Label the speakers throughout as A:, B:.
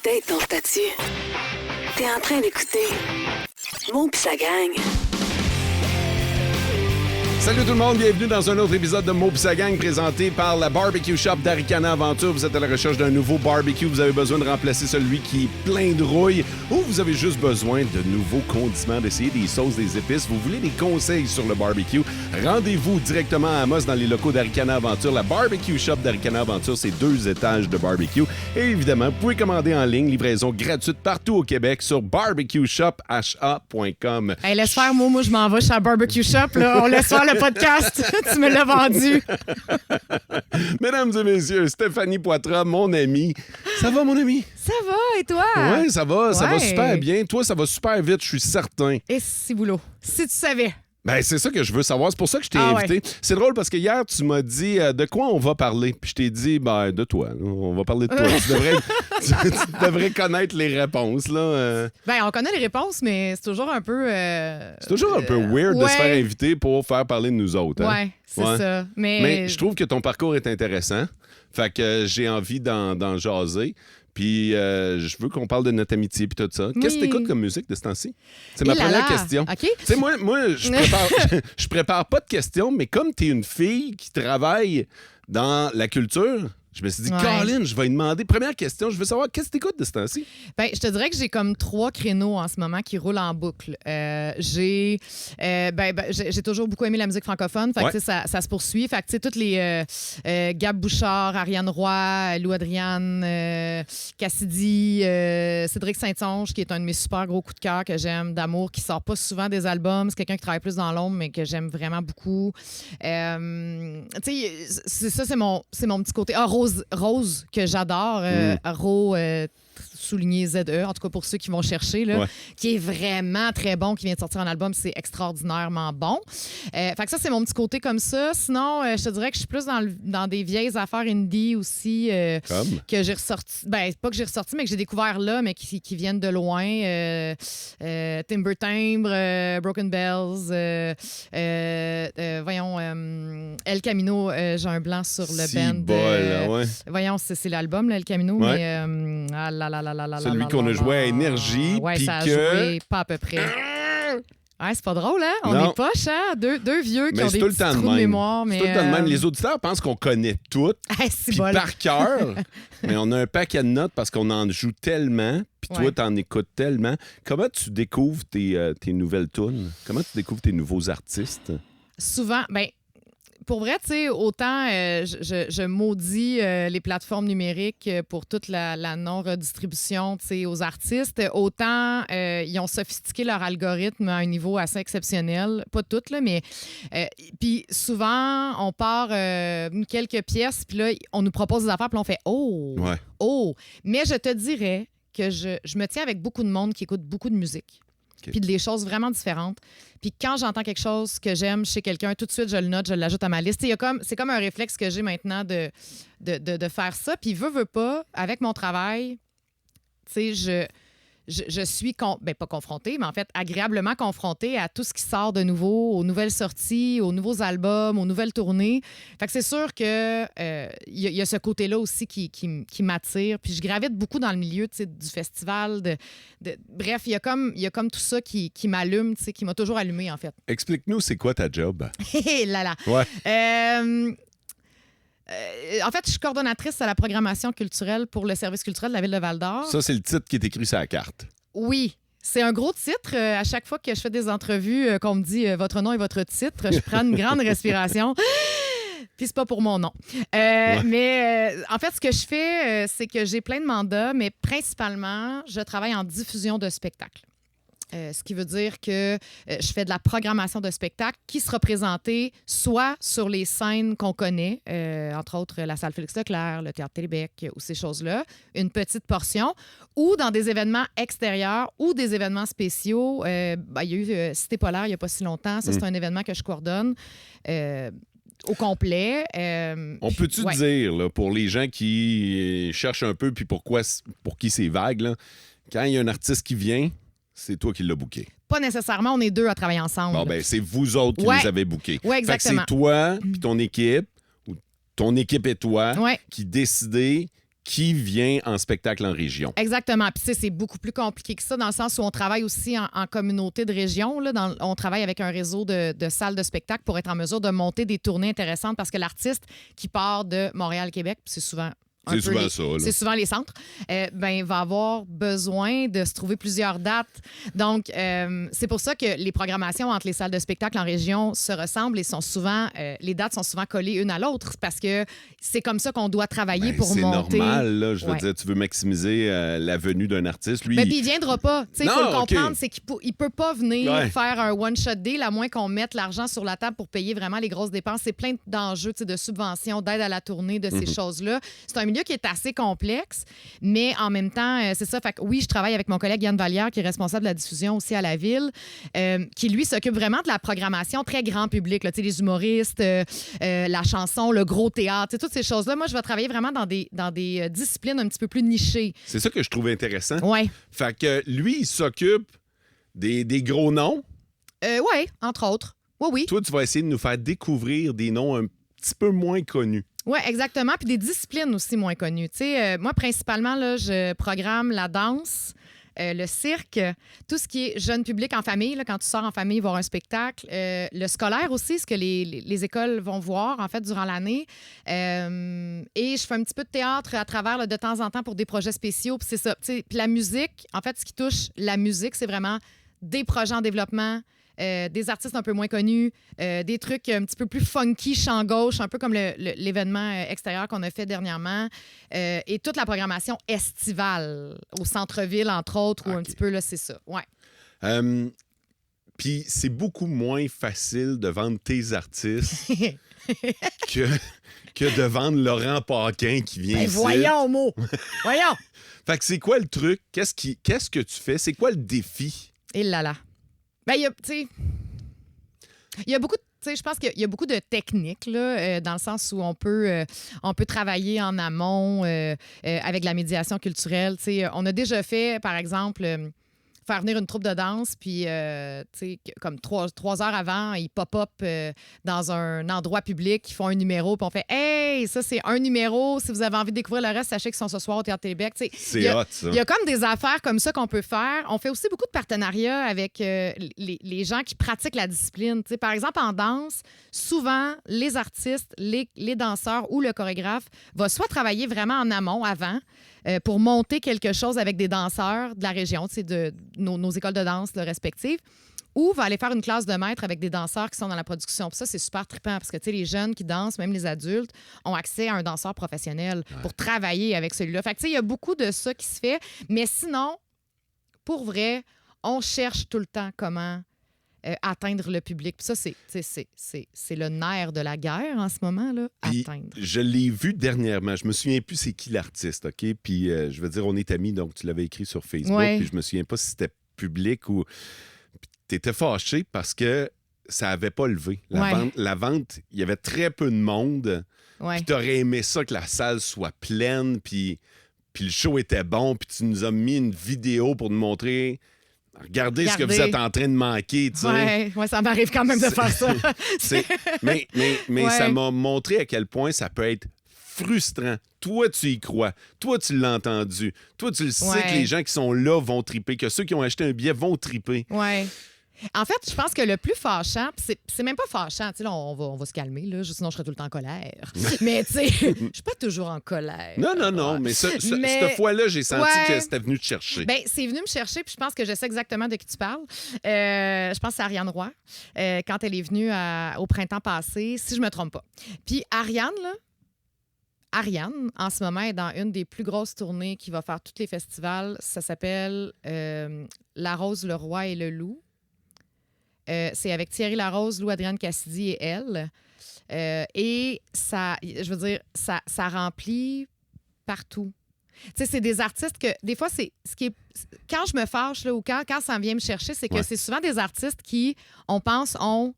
A: update ton statut. T'es en train d'écouter Mo pis sa gang.
B: Salut tout le monde, bienvenue dans un autre épisode de Mo pis sa gang présenté par la Barbecue Shop d'Aricana Aventure. Vous êtes à la recherche d'un nouveau barbecue, vous avez besoin de remplacer celui qui est plein de rouille ou vous avez juste besoin de nouveaux condiments, d'essayer des sauces, des épices. Vous voulez des conseils sur le barbecue? Rendez-vous directement à Amos dans les locaux d'Aricana Aventure. La Barbecue Shop d'Aricana Aventure, c'est 2 étages de barbecue. Et évidemment, vous pouvez commander en ligne, livraison gratuite partout au Québec sur barbecueshopha.com.
C: Hey, laisse faire, moi je m'en vais chez la Barbecue Shop. Là. On laisse faire le podcast. Tu me l'as vendu.
B: Mesdames et messieurs, Stéphanie Poitras, mon amie. Ça va, mon ami?
C: Ça va, et toi?
B: Oui, ça va
C: Ouais.
B: super bien. Toi, ça va super vite, je suis certain.
C: Et si boulot. Si tu savais.
B: Ben, c'est ça que je veux savoir. C'est pour ça que je t'ai invité.
C: Ouais.
B: C'est drôle parce que hier, tu m'as dit de quoi on va parler. Puis je t'ai dit, ben, de toi. Là. On va parler de toi. tu devrais connaître les réponses. Là.
C: Ben, on connaît les réponses, mais c'est toujours un peu...
B: C'est toujours un peu weird de se faire inviter pour faire parler de nous autres. Hein?
C: Ouais, c'est ça.
B: Mais je trouve que ton parcours est intéressant. Fait que j'ai envie d'en jaser. Puis je veux qu'on parle de notre amitié puis tout ça. Qu'est-ce que t'écoutes comme musique de ce temps-ci? C'est ma première question.
C: OK.
B: Tu sais, moi je prépare pas de questions, mais comme t'es une fille qui travaille dans la culture, je me suis dit, Colin, je vais lui demander. Première question, je veux savoir, qu'est-ce que t'écoutes de ce temps-ci?
C: Ben, je te dirais que j'ai comme 3 créneaux en ce moment qui roulent en boucle. J'ai toujours beaucoup aimé la musique francophone. Fait que, tu sais, ça se poursuit. Fait que, tu sais, toutes les Gab Bouchard, Ariane Roy, Lou Adriane, Cassidy, Cédric Saint-Onge, qui est un de mes super gros coups de cœur que j'aime, d'amour, qui sort pas souvent des albums. C'est quelqu'un qui travaille plus dans l'ombre, mais que j'aime vraiment beaucoup. Tu sais, c'est mon petit côté. Ah, Rose, que j'adore. Souligné ZE, en tout cas pour ceux qui vont chercher, là, qui est vraiment très bon, qui vient de sortir un album, c'est extraordinairement bon. Fait que ça, c'est mon petit côté comme ça. Sinon, je te dirais que je suis plus dans des vieilles affaires indie aussi que j'ai ressorti. Ben, pas que j'ai ressorti, mais que j'ai découvert là, mais qui viennent de loin. Timber Timbre, Broken Bells, El Camino, j'ai un blanc sur le band. Voyons, c'est l'album, là, El Camino, mais
B: celui qu'on a joué à Énergie.
C: Ouais, ça a joué pas à peu près. Ouais, c'est pas drôle, hein? On est poche, hein? Deux vieux qui ont des petits trous de mémoire. Mais
B: c'est tout le temps de même. Les auditeurs pensent qu'on connaît tout, puis par cœur, mais on a un paquet de notes parce qu'on en joue tellement, puis toi, t'en écoutes tellement. Comment tu découvres tes nouvelles tunes? Comment tu découvres tes nouveaux artistes?
C: Souvent, pour vrai, tu sais, autant je maudis les plateformes numériques pour toute la non-redistribution, tu sais, aux artistes, autant ils ont sophistiqué leur algorithme à un niveau assez exceptionnel. Pas toutes, là, mais... puis souvent, on part quelques pièces, puis là, on nous propose des affaires, puis on fait « Oh!
B: Ouais.
C: Oh! » Mais je te dirais que je me tiens avec beaucoup de monde qui écoute beaucoup de musique. Puis des choses vraiment différentes. Puis quand j'entends quelque chose que j'aime chez quelqu'un, tout de suite, je le note, je l'ajoute à ma liste. C'est comme un réflexe que j'ai maintenant de faire ça. Puis veux pas, avec mon travail, tu sais, je suis, pas confrontée, mais en fait, agréablement confrontée à tout ce qui sort de nouveau, aux nouvelles sorties, aux nouveaux albums, aux nouvelles tournées. Fait que c'est sûr que y a ce côté-là aussi qui m'attire. Puis je gravite beaucoup dans le milieu, tu sais, du festival. Bref, il y a comme tout ça qui m'allume, tu sais, qui m'a toujours allumée, en fait.
B: Explique-nous, c'est quoi ta job?
C: Là.
B: Ouais.
C: En fait, je suis coordonnatrice à la programmation culturelle pour le service culturel de la Ville de Val-d'Or.
B: Ça, c'est le titre qui est écrit sur la carte.
C: Oui. C'est un gros titre. À chaque fois que je fais des entrevues, qu'on me dit votre nom et votre titre, je prends une grande respiration. Puis c'est pas pour mon nom. Mais en fait, ce que je fais, c'est que j'ai plein de mandats, mais principalement, je travaille en diffusion de spectacles. Ce qui veut dire que je fais de la programmation de spectacles qui sera présentée soit sur les scènes qu'on connaît, entre autres la salle Félix-Leclerc, le Théâtre Télébec ou ces choses-là, une petite portion, ou dans des événements extérieurs ou des événements spéciaux. Il y a eu Cité Polaire il n'y a pas si longtemps. Ça, c'est un événement que je coordonne. Au complet.
B: On peut-tu dire, là, pour les gens qui cherchent un peu, puis pour qui c'est vague, là, quand il y a un artiste qui vient, c'est toi qui l'as booké.
C: Pas nécessairement, on est 2 à travailler ensemble.
B: Bon, ben c'est vous autres qui les avez bookés.
C: Oui, exactement.
B: Fait que c'est toi puis ton équipe, ou ton équipe et toi, qui décidez qui vient en spectacle en région.
C: Exactement. Puis, tu sais, c'est beaucoup plus compliqué que ça, dans le sens où on travaille aussi en communauté de région. Là, on travaille avec un réseau de salles de spectacle pour être en mesure de monter des tournées intéressantes parce que l'artiste qui part de Montréal-Québec, c'est souvent.
B: C'est souvent ça, là.
C: C'est souvent les centres. Va avoir besoin de se trouver plusieurs dates. Donc, c'est pour ça que les programmations entre les salles de spectacle en région se ressemblent et sont souvent, les dates sont souvent collées une à l'autre parce que c'est comme ça qu'on doit travailler pour monter.
B: C'est normal, là. Je veux dire, tu veux maximiser la venue d'un artiste. Lui,
C: mais puis il viendra pas. Il faut le comprendre, c'est qu'il peut pas venir
B: Ouais.
C: faire un one-shot deal à moins qu'on mette l'argent sur la table pour payer vraiment les grosses dépenses. C'est plein d'enjeux, de subventions, d'aide à la tournée, de ces choses-là. C'est un milieu qui est assez complexe, mais en même temps, c'est ça. Fait que oui, je travaille avec mon collègue Yann Vallière, qui est responsable de la diffusion aussi à la Ville, qui, lui, s'occupe vraiment de la programmation très grand public, là, les humoristes, la chanson, le gros théâtre, toutes ces choses-là. Moi, je vais travailler vraiment dans des disciplines un petit peu plus nichées.
B: c'est ça que je trouve intéressant.
C: Ouais.
B: Fait que lui, il s'occupe des gros noms.
C: Oui, entre autres. Oui.
B: Toi, tu vas essayer de nous faire découvrir des noms un petit peu moins connus.
C: Oui, exactement. Puis des disciplines aussi moins connues. Moi, principalement, là, je programme la danse, le cirque, tout ce qui est jeune public en famille, là, quand tu sors en famille voir un spectacle, le scolaire aussi, ce que les écoles vont voir, en fait, durant l'année. Et je fais un petit peu de théâtre à travers, là, de temps en temps, pour des projets spéciaux. Puis c'est ça. Puis la musique, en fait, ce qui touche la musique, c'est vraiment des projets en développement, des artistes un peu moins connus, des trucs un petit peu plus funky, chant gauche, un peu comme l'événement extérieur qu'on a fait dernièrement, et toute la programmation estivale au centre-ville, entre autres, ou un petit peu, là, c'est ça. Ouais.
B: Puis c'est beaucoup moins facile de vendre tes artistes que de vendre Laurent Paquin qui vient ici.
C: Voyons, mot! Voyons!
B: Fait que c'est quoi le truc? Qu'est-ce que tu fais? C'est quoi le défi?
C: Et là là. Ben, il y a beaucoup de. Je pense qu'il y a beaucoup de techniques, là, dans le sens où on peut travailler en amont avec la médiation culturelle. On a déjà fait, par exemple, faire venir une troupe de danse, puis, comme 3 heures avant, ils pop-up dans un endroit public, ils font un numéro, puis on fait « Hey, ça, c'est un numéro. Si vous avez envie de découvrir le reste, sachez qu'ils sont ce soir au Théâtre Québec. »
B: C'est hot, ça.
C: Il y a comme des affaires comme ça qu'on peut faire. On fait aussi beaucoup de partenariats avec les gens qui pratiquent la discipline. Par exemple, en danse, souvent, les artistes, les danseurs ou le chorégraphe vont soit travailler vraiment en amont, avant, pour monter quelque chose avec des danseurs de la région, de nos écoles de danse respectives, ou va aller faire une classe de maître avec des danseurs qui sont dans la production. Puis ça, c'est super trippant parce que les jeunes qui dansent, même les adultes, ont accès à un danseur professionnel pour travailler avec celui-là. Fait que il y a beaucoup de ça qui se fait. Mais sinon, pour vrai, on cherche tout le temps comment atteindre le public. Puis ça, c'est le nerf de la guerre en ce moment, là,
B: Puis,
C: atteindre.
B: je l'ai vu dernièrement. Je me souviens plus c'est qui l'artiste, OK? Puis, je veux dire, on est amis, donc tu l'avais écrit sur Facebook.
C: Ouais.
B: Puis, je me souviens pas si c'était public ou... Tu étais fâché parce que ça avait pas levé. La vente, il y avait très peu de monde.
C: Ouais.
B: Puis, t'aurais aimé ça que la salle soit pleine, puis le show était bon, puis tu nous as mis une vidéo pour nous montrer... Regardez ce que vous êtes en train de manquer, tu sais.
C: Ouais, ça m'arrive quand même de faire ça.
B: Mais
C: Ouais.
B: ça m'a montré à quel point ça peut être frustrant. Toi, tu y crois. Toi, tu l'as entendu. Toi, tu le sais que les gens qui sont là vont triper, que ceux qui ont acheté un billet vont triper.
C: Ouais. En fait, je pense que le plus fâchant, pis c'est même pas fâchant, tu sais, là, on va se calmer, là, sinon je serais tout le temps en colère. Mais, tu sais, je suis pas toujours en colère.
B: Non, mais cette fois-là, j'ai senti que c'était venu te chercher.
C: Bien, c'est venu me chercher, puis je pense que je sais exactement de qui tu parles. Je pense que c'est Ariane Roy, quand elle est venue au printemps passé, si je me trompe pas. Puis Ariane, en ce moment, est dans une des plus grosses tournées qui va faire tous les festivals. Ça s'appelle La Rose, le Roi et le Loup. C'est avec Thierry Larose, Lou-Adrienne Cassidy et elle. Et ça, je veux dire, ça remplit partout. Tu sais, c'est des artistes que, des fois, c'est ce qui est... Quand je me fâche, là, ou quand ça vient me chercher, c'est que c'est souvent des artistes qui, on pense, ont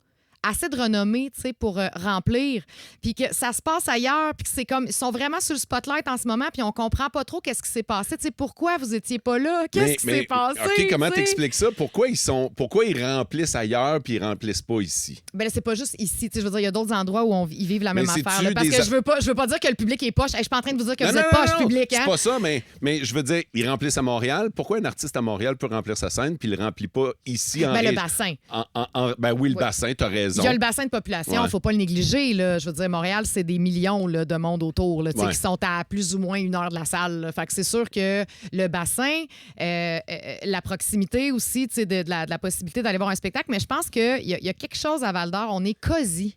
C: assez de renommée, tu sais, pour remplir, puis que ça se passe ailleurs, puis que c'est comme, ils sont vraiment sur le spotlight en ce moment, puis on comprend pas trop qu'est-ce qui s'est passé, tu sais, pourquoi vous étiez pas là, qu'est-ce qui s'est passé,
B: OK, comment
C: tu sais?
B: t'expliques ça? Pourquoi ils remplissent ailleurs puis ils remplissent pas ici?
C: Ben là, c'est pas juste ici, tu sais, je veux dire, il y a d'autres endroits où ils vivent la même
B: c'est-tu
C: affaire, là, parce
B: des
C: que je veux pas dire que le public est poche. Hey, je suis pas en train de vous dire que vous êtes
B: Non,
C: poche public, hein?
B: c'est pas ça, mais je veux dire, ils remplissent à Montréal. Pourquoi un artiste à Montréal peut remplir sa scène puis il le remplit pas ici en
C: Ben, le
B: région?
C: bassin.
B: Ben oui, le
C: Oui.
B: bassin, t'as raison.
C: Il y a le bassin de population,
B: Ouais.
C: faut pas le négliger. Là. Je veux dire, Montréal, c'est des millions là, de monde autour là, tu sais,
B: Ouais.
C: qui sont à plus ou moins 1 heure de la salle. Là. Fait que c'est sûr que le bassin, la proximité aussi, tu sais, de la possibilité d'aller voir un spectacle, mais je pense qu'il y a quelque chose à Val-d'Or. On est cosy.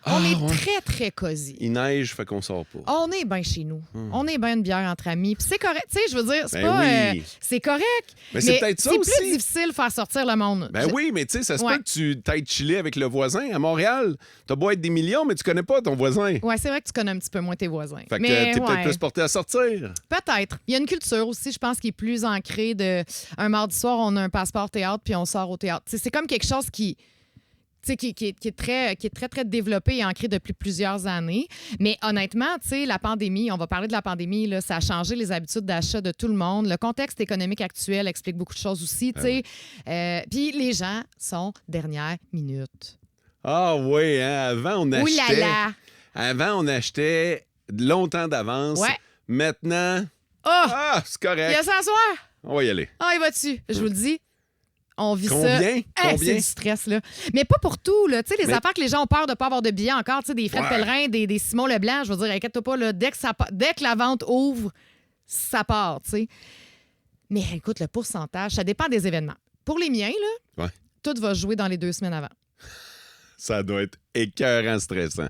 C: On est
B: ouais.
C: très, très cosy.
B: Il neige, fait qu'on sort pas.
C: On est bien chez nous. On est bien une bière entre amis. Puis c'est correct. Tu sais, je veux dire, c'est
B: Ben
C: pas.
B: oui.
C: C'est correct.
B: Mais c'est peut-être ça
C: c'est
B: aussi.
C: plus difficile de faire sortir le monde.
B: Ben oui, mais tu sais, ça se
C: Ouais.
B: peut que tu t'ailles chiller avec le voisin. À Montréal, t'as beau être des millions, mais tu connais pas ton voisin.
C: Ouais, c'est vrai que tu connais un petit peu moins tes voisins.
B: Fait que
C: mais
B: t'es peut-être
C: ouais.
B: plus porté à sortir.
C: Peut-être. Il y a une culture aussi, je pense, qui est plus ancrée de un mardi soir, on a un passeport théâtre puis on sort au théâtre. T'sais, c'est comme quelque chose qui est très, très développé et ancré depuis plusieurs années. Mais honnêtement, la pandémie, on va parler de la pandémie, là, ça a changé les habitudes d'achat de tout le monde. Le contexte économique actuel explique beaucoup de choses aussi. Puis les gens sont dernière minute.
B: Ah oui, hein? Avant, on
C: Ouh
B: achetait.
C: là là!
B: Avant, on achetait longtemps d'avance.
C: Ouais.
B: Maintenant,
C: Oh!
B: c'est
C: Il y
B: correct.
C: a s'asseoir!
B: On va y aller.
C: Ah, il va dessus. Je vous le dis. On vit ça.
B: Combien?
C: Hey,
B: Combien?
C: c'est du stress, là. Mais pas pour tout, là. Tu sais, les
B: Mais-
C: affaires que les gens ont peur de ne pas avoir de billets encore, tu sais, des Fred
B: Ouais.
C: Pellerin, des Simon Leblanc, je veux dire, inquiète-toi pas, là, dès que la vente ouvre, ça part, tu sais. Mais écoute, le pourcentage, ça dépend des événements. Pour les miens, là,
B: Ouais.
C: tout va jouer dans les 2 semaines avant.
B: Ça doit être écœurant stressant.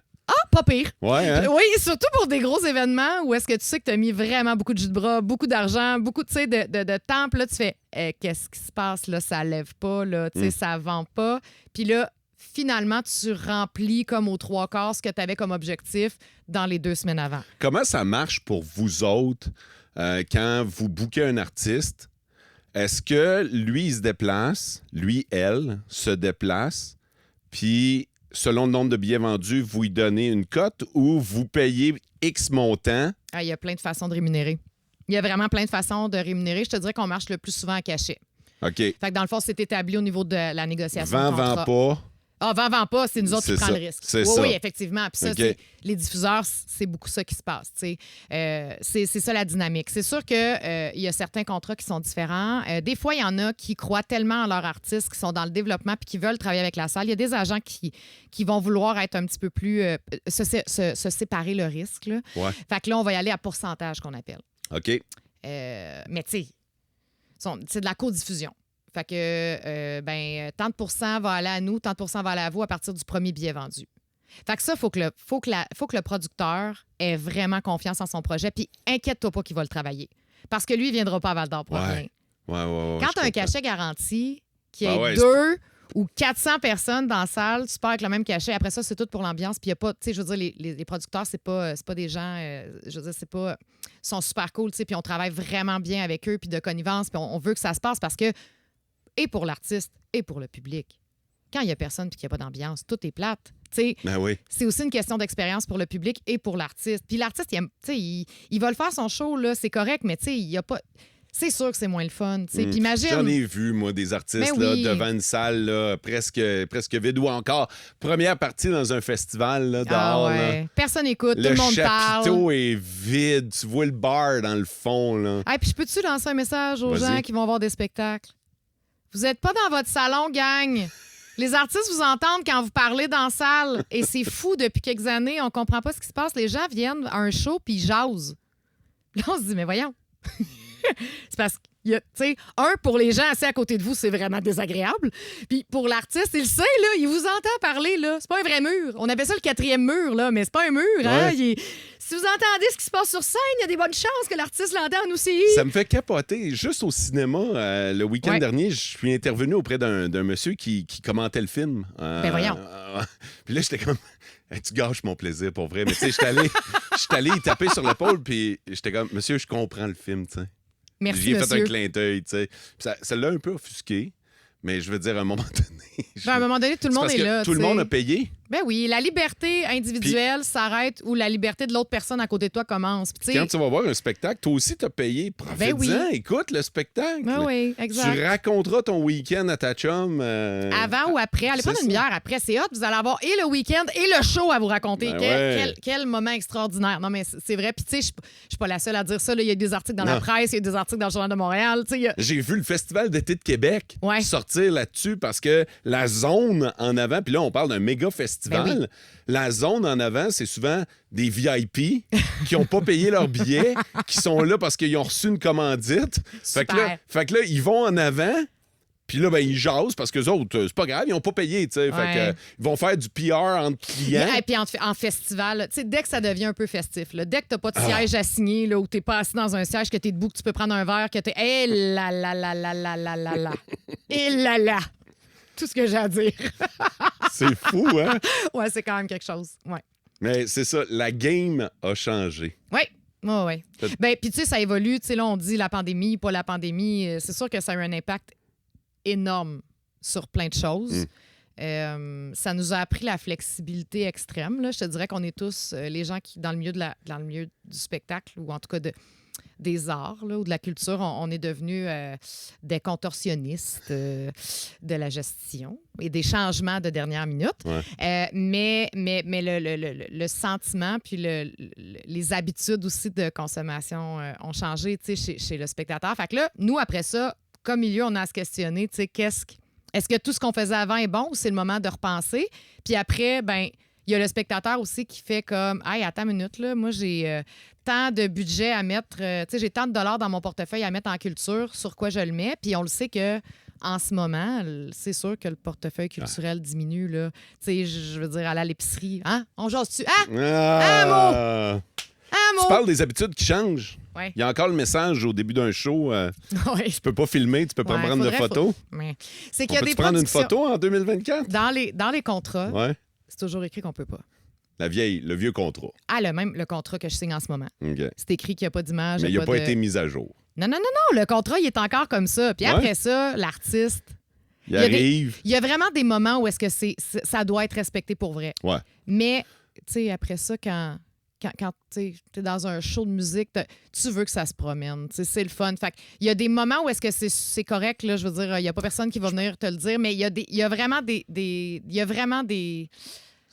C: Pas pire.
B: Ouais, hein?
C: Oui, surtout pour des gros événements où est-ce que tu sais que tu as mis vraiment beaucoup de jus de bras, beaucoup d'argent, beaucoup tu sais, de temps. Puis là, tu fais qu'est-ce qui se passe là? Ça lève pas, là, tu sais, ça vend pas. Puis là, finalement, tu remplis comme aux 3/4 ce que tu avais comme objectif dans les 2 semaines avant.
B: Comment ça marche pour vous autres quand vous bookez un artiste? Est-ce que lui, il se déplace, lui, elle, se déplace, puis selon le nombre de billets vendus, vous lui donnez une cote ou vous payez X montant?
C: Ah, il y a plein de façons de rémunérer. Il y a vraiment plein de façons de rémunérer. Je te dirais qu'on marche le plus souvent à cachet.
B: OK.
C: Fait que dans le fond, c'est établi au niveau de la négociation. de
B: Vend
C: contrat.
B: pas.
C: Ah, vend pas, c'est nous autres qui
B: C'est
C: prenons
B: ça,
C: le risque.
B: c'est
C: oui,
B: ça.
C: oui, effectivement. Puis ça,
B: OK.
C: les diffuseurs, c'est beaucoup ça qui se passe. C'est ça la dynamique. C'est sûr qu'il y a certains contrats qui sont différents. Des fois, il y en a qui croient tellement en leurs artistes, qui sont dans le développement puis qui veulent travailler avec la salle. Il y a des agents qui vont vouloir être un petit peu plus... se séparer le risque. Là.
B: Ouais.
C: Fait que là, on va y aller à pourcentage qu'on appelle.
B: OK.
C: Mais tu sais, c'est de la codiffusion. Fait que, tant de pourcents va aller à nous, tant de pourcents va aller à vous à partir du premier billet vendu. Fait que ça, faut que le producteur ait vraiment confiance en son projet, puis inquiète-toi pas qu'il va le travailler. Parce que lui, il viendra pas à Val-d'Or pour
B: Ouais.
C: rien.
B: Ouais,
C: Quand
B: je
C: tu as un
B: comprends.
C: cachet garanti, qu'il y ait
B: Ah ouais,
C: 2 ou 400 personnes dans la salle, tu pars avec le même cachet. Après ça, c'est tout pour l'ambiance. Puis il y a pas, tu sais, je veux dire, les producteurs, c'est pas des gens, je veux dire, c'est pas... Ils sont super cool, tu sais, puis on travaille vraiment bien avec eux, puis de connivence, puis on veut que ça se passe parce que, et pour l'artiste, et pour le public, quand il y a personne puis qu'il n'y a pas d'ambiance, tout est plate. Tu sais,
B: Ben oui.
C: c'est aussi une question d'expérience pour le public et pour l'artiste. Puis l'artiste, il, aime- tu sais, il va le faire son show, là, c'est correct, mais tu sais, il y a pas... C'est sûr que c'est moins le fun, tu sais. Puis imagine...
B: J'en ai vu, moi, des artistes
C: Ben oui.
B: là, devant une salle là, presque vide ou encore première partie dans un festival là, dehors.
C: Ah ouais.
B: Là.
C: Personne écoute, tout
B: Le
C: le monde parle.
B: chapiteau est vide. Tu vois le bar dans le fond. Là.
C: Hey, puis je peux-tu lancer un message aux
B: Vas-y.
C: gens qui vont voir des spectacles? Vous n'êtes pas dans votre salon, gang. Les artistes vous entendent quand vous parlez dans la salle. Et c'est fou, depuis quelques années, on comprend pas ce qui se passe. Les gens viennent à un show puis ils jasent. Là, on se dit, mais voyons. C'est parce que, tu sais, pour les gens assis à côté de vous, c'est vraiment désagréable. Puis pour l'artiste, il le sait, là, il vous entend parler, là. C'est pas un vrai mur. On appelle ça le 4e mur, là, mais c'est pas un mur, hein.
B: Ouais.
C: Si vous entendez ce qui se passe sur scène, il y a des bonnes chances que l'artiste l'entende aussi.
B: Ça me fait capoter. Juste au cinéma, le week-end
C: Ouais.
B: dernier, je suis intervenu auprès d'un monsieur qui commentait le film.
C: Ben voyons.
B: Puis là, j'étais comme... Hey, tu gâches mon plaisir, pour vrai. Mais tu sais, j'étais allé y taper sur l'épaule, puis j'étais comme... Monsieur, je comprends le film, tu sais.
C: Merci,
B: J'ai fait un
C: monsieur.
B: clin d'œil, tu sais. Puis ça l'a un peu offusqué. Mais je veux dire, à un moment donné...
C: Ben, à un moment donné, tout le monde est là.
B: Tout le monde a payé.
C: Ben oui, la liberté individuelle s'arrête où la liberté de l'autre personne à côté de toi commence. Puis,
B: Quand tu vas voir un spectacle, toi aussi, tu as payé. Profite-en,
C: oui.
B: écoute le spectacle.
C: Ben oui, exact.
B: Tu raconteras ton week-end à ta chum.
C: Avant ou après. Allez prendre une bière après, c'est hot. Vous allez avoir et le week-end et le show à vous raconter.
B: Ben
C: Quel moment extraordinaire. Non, mais c'est vrai. Puis, tu sais, je suis pas la seule à dire ça. Là. Il y a des articles dans la presse, il y a des articles dans le Journal de Montréal.
B: J'ai vu le Festival d'été de Québec
C: Ouais.
B: sortir là-dessus parce que la zone en avant, puis là, on parle d'un méga festival.
C: Ben oui.
B: La zone en avant, c'est souvent des VIP qui n'ont pas payé leur billet, qui sont là parce qu'ils ont reçu une commandite. Fait que là, ils vont en avant. Puis là, ben, ils jasent parce que les autres, c'est pas grave, ils n'ont pas payé, tu sais. Fait que, ils vont faire du PR entre clients.
C: Et puis en festival, tu sais, dès que ça devient un peu festif, là, dès que t'as pas de siège à signer, là, ou t'es pas assis dans un siège, que t'es debout, que tu peux prendre un verre, que t'es... Eh là là là là là là là là. Et là là. Tout ce que j'ai à dire.
B: C'est fou, hein?
C: Ouais, c'est quand même quelque chose. Ouais.
B: Mais c'est ça, la game a changé.
C: Oui. Oui. Ben, puis tu sais, ça évolue. Tu sais, là, on dit la pandémie, pas la pandémie. C'est sûr que ça a eu un impact énorme sur plein de choses. Ça nous a appris la flexibilité extrême. Là. Je te dirais qu'on est tous, les gens qui, dans le milieu du spectacle, ou en tout cas des arts là, ou de la culture, on est devenus des contorsionnistes de la gestion et des changements de dernière minute.
B: Ouais.
C: Mais le sentiment puis les habitudes aussi de consommation ont changé chez le spectateur. Fait que là, nous, après ça, comme milieu, on a à se questionner, tu sais, est-ce que tout ce qu'on faisait avant est bon ou c'est le moment de repenser? Puis après, ben il y a le spectateur aussi qui fait comme « Hey, attends une minute, là, moi, j'ai tant de budget à mettre, tu sais, j'ai tant de dollars dans mon portefeuille à mettre en culture, sur quoi je le mets? » Puis on le sait que en ce moment, c'est sûr que le portefeuille culturel diminue, là. Tu sais, je veux dire, aller à l'épicerie. Hein? On jase-tu? Un mot!
B: Tu parles des habitudes qui changent.
C: Ouais.
B: Il y a encore le message au début d'un show.
C: Ouais.
B: Tu peux pas filmer, tu peux pas prendre de photos.
C: Ouais. C'est qu'il y a des
B: prendre une
C: productions-
B: photo en 2024?
C: Dans les contrats,
B: Ouais.
C: c'est toujours écrit qu'on peut pas.
B: Le vieux contrat.
C: Ah, le contrat que je signe en ce moment.
B: OK.
C: C'est écrit qu'il n'y a pas d'image.
B: Mais il n'a pas
C: de...
B: été mis à jour.
C: Non, le contrat, il est encore comme ça. Puis après ça, l'artiste...
B: Il arrive.
C: Il y a vraiment des moments où est-ce que ça doit être respecté pour vrai.
B: Ouais.
C: Mais, tu sais, après ça, quand tu es dans un show de musique, tu veux que ça se promène. C'est le fun. Fait il y a des moments où est-ce que c'est correct. Là, je veux dire, il n'y a pas personne qui va venir te le dire, mais il y a vraiment des...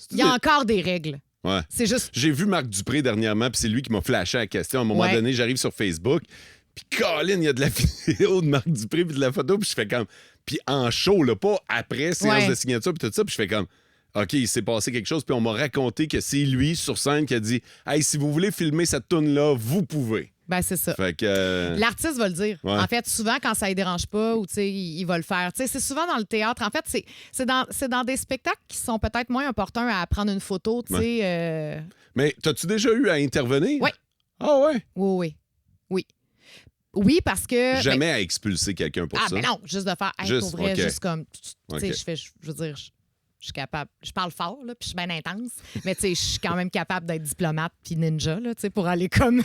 C: Il y a encore des règles.
B: Ouais.
C: C'est juste...
B: J'ai vu Marc Dupré dernièrement, puis c'est lui qui m'a flashé la question. À un moment donné, j'arrive sur Facebook, puis Colin, il y a de la vidéo de Marc Dupré, puis de la photo, puis je fais comme... Puis en show, là, pas après, séance de signature, puis tout ça, puis je fais comme... OK, il s'est passé quelque chose, puis on m'a raconté que c'est lui, sur scène, qui a dit « Hey, si vous voulez filmer cette toune-là, vous pouvez. »
C: Ben, c'est ça.
B: Fait que...
C: L'artiste va le dire.
B: Ouais.
C: En fait, souvent, quand ça ne dérange pas, ou il va le faire. C'est souvent dans le théâtre. En fait, c'est dans des spectacles qui sont peut-être moins opportuns à prendre une photo.
B: Mais t'as-tu déjà eu à intervenir?
C: Oui.
B: Ah ouais?
C: Oui. Oui, parce que...
B: Jamais à expulser quelqu'un pour ça.
C: Ah, mais non, juste de faire... Hey, pour vrai, juste comme... Tu sais, je veux dire... Je suis capable. Je parle fort, là, puis je suis bien intense. Mais tu sais, je suis quand même capable d'être diplomate puis ninja, là, tu sais, pour aller comme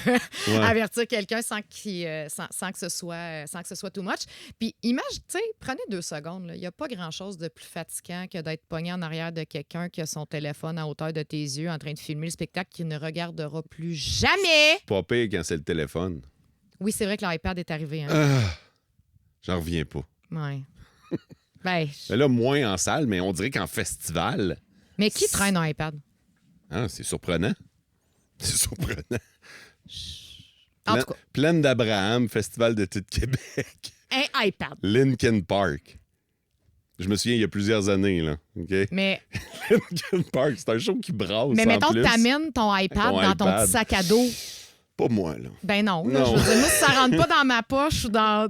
C: avertir quelqu'un sans que ce soit too much. Puis tu sais, prenez 2 secondes. Il n'y a pas grand-chose de plus fatigant que d'être pogné en arrière de quelqu'un qui a son téléphone à hauteur de tes yeux en train de filmer le spectacle qui ne regardera plus jamais.
B: Pas pire quand c'est le téléphone.
C: Oui, c'est vrai que l'iPad est arrivé. Hein?
B: J'en reviens pas.
C: Ouais. Ben,
B: Mais là, moins en salle, mais on dirait qu'en festival...
C: Mais qui traîne un iPad?
B: Ah, c'est surprenant. C'est surprenant.
C: En tout cas.
B: Plaine d'Abraham, Festival d'été de Québec.
C: Un iPad.
B: Linkin Park. Je me souviens, il y a plusieurs années, là. OK?
C: Mais...
B: Linkin Park, c'est un show qui brasse,
C: Mais mettons
B: en
C: que
B: plus.
C: t'amènes ton iPad dans ton petit sac à dos.
B: Pas moi, là.
C: Ben non. Là,
B: Non.
C: je veux dire, moi, si ça rentre pas dans ma poche ou dans